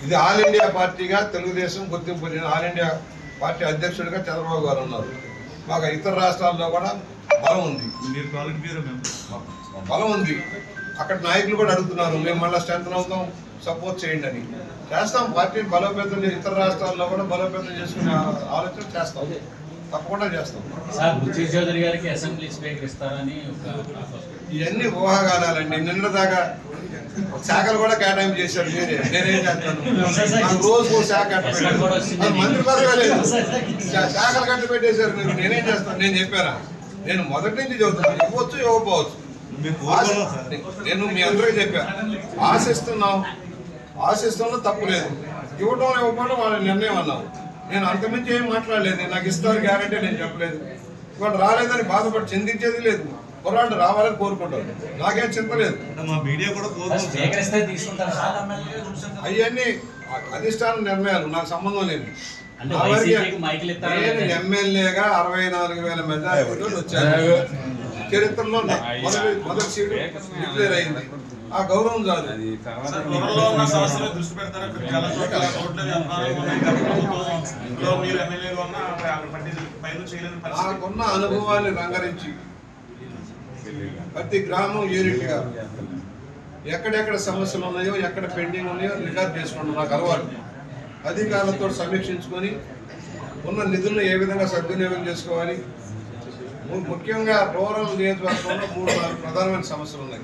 ఇది all India పార్టీగా తెలుగుదేశం గుర్తింపు పొందిన ఆల్ ఇండియా పార్టీ అధ్యక్షుడిగా చంద్రబాబు గారు ఉన్నారు. మాకు ఇతర రాష్ట్రాల్లో కూడా బలం ఉంది, బలం ఉంది. అక్కడ నాయకులు కూడా అడుగుతున్నారు, మేము మళ్ళీ స్ట్రెంత్ అవుతాం, సపోర్ట్ చేయండి అని. చేస్తాం, పార్టీని బలోపేతం ఇతర రాష్ట్రాల్లో కూడా బలోపేతం చేసుకునే ఆలోచన చేస్తాం, తప్పకుండా చేస్తాం. చౌదరి గారికి అసెంబ్లీ స్పీకర్ ఇస్తారని ఇవన్నీ ఊహాగానాలండి. నిన్న దాకా శాఖలు కూడా కేటాయింపు చేశారు. నేనేం చేస్తాను, నాకు రోజు శాఖ మంత్రి పదవి లేదు, శాఖలు కట్టి పెట్టేశారు. మీరు నేనేం చేస్తాను? నేను చెప్పారా? నేను మొదటి నుంచి చెబుతాను, ఇవ్వచ్చు ఇవ్వకపోవచ్చు. నేను మీ అందరికీ చెప్పాను, ఆశిస్తున్నా తప్పు లేదు, ఇవ్వటం ఇవ్వకపోవడం వాళ్ళ నిర్ణయం అన్నావు. నేను అంతమించి ఏం మాట్లాడలేదు. నాకు ఇస్తారు గ్యారంటీ నేను చెప్పలేదు. ఇవాళ రాలేదని బాధపడి చింతించేది లేదు. పోరాడు రావాలని కోరుకుంటాను, నాకేం చింత లేదు. అవన్నీ అధిష్టాన నిర్ణయాలు, నాకు సంబంధం లేదు. నేను ఎమ్మెల్యేగా 64,000 మెజారిటీతో వచ్చాను. చరిత్రలో మొదటి సీటు డిక్లేర్ అయింది. ఆ గౌరవం చాలు. నాకున్న అనుభవాన్ని రంగరించి ప్రతి గ్రామం యూనిట్గా ఎక్కడెక్కడ సమస్యలు ఉన్నాయో, ఎక్కడ పెండింగ్ ఉన్నాయో రికార్డ్ చేసుకుంటాం. నాకు అలవాటు. అధికారులతో సమీక్షించుకొని ఉన్న నిధులను ఏ విధంగా సద్వినియోగం చేసుకోవాలి. ముఖ్యంగా రూరల్ నియోజకవర్గంలో 3 ప్రధానమైన సమస్యలు ఉన్నాయి.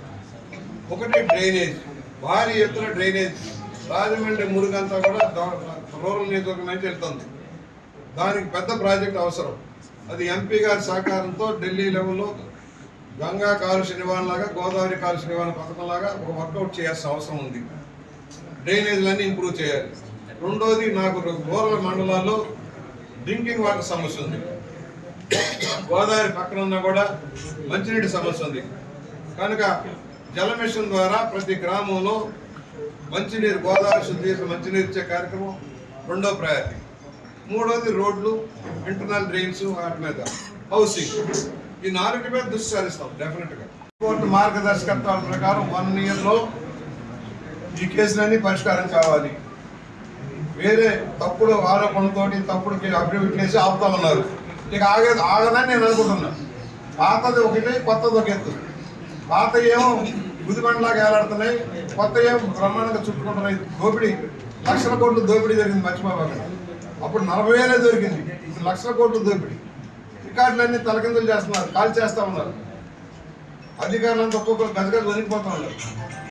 ఒకటి డ్రైనేజ్, భారీ ఎత్తున డ్రైనేజ్. రాజమండ్రి మురుగంతా కూడా రూరల్ నియోజకవర్గం నుంచి వెళ్తుంది. దానికి పెద్ద ప్రాజెక్ట్ అవసరం. అది ఎంపీ గారి సహకారంతో ఢిల్లీ లెవెల్లో గంగా కాలుష్య నివారణ లాగా, గోదావరి కాలుష్య నివారణ పథకం లాగా ఒక వర్కౌట్ చేయాల్సిన అవసరం ఉంది. డ్రైనేజ్లన్నీ ఇంప్రూవ్ చేయాలి. రెండోది, నాకు రూరల్ మండలాల్లో డ్రింకింగ్ వాటర్ సమస్య ఉంది. గోదావరి పక్కన ఉన్నా కూడా మంచినీటి సమస్య ఉంది. కనుక జల మిషన్ ద్వారా ప్రతి గ్రామంలో మంచినీరు, గోదావరి శుద్ధి చేసి మంచినీరు ఇచ్చే కార్యక్రమం రెండో ప్రయారిటీ. మూడోది రోడ్లు, ఇంటర్నల్ డ్రైన్స్, వాటి మీద హౌసింగ్. ఈ 4 మీద దృష్టి సారిస్తాం డెఫినెట్గా. కోర్టు మార్గదర్శకత్వాల ప్రకారం 1 ఇయర్లో ఈ కేసులన్నీ పరిష్కారం కావాలి. వేరే తప్పుడు ఆరోపణలతోటి తప్పుడు అఫిడవిట్ వేసి ఆపుతామన్నారు. ఇక ఆగదని నేను అనుకుంటున్నా. పాతది ఒకటి, కొత్తది ఒక ఎత్తు. పాత ఏమో గుదిబండలాగా ఏలాడుతున్నాయి, కొత్త ఏమో బ్రహ్మాండంగా చుట్టుకుంటున్నాయి. దోపిడీ, లక్షల కోట్లు దోపిడీ జరిగింది మర్చిపోవాలి. అప్పుడు 40,000 దొరికింది, ఇప్పుడు లక్షల కోట్లు దోపిడీ. రికార్డులన్నీ తలకిందులు చేస్తున్నారు, కాల్ చేస్తా ఉన్నారు. అధికారులంతా ఒక్కొక్కరు గజగజ వణికిపోతా ఉన్నారు.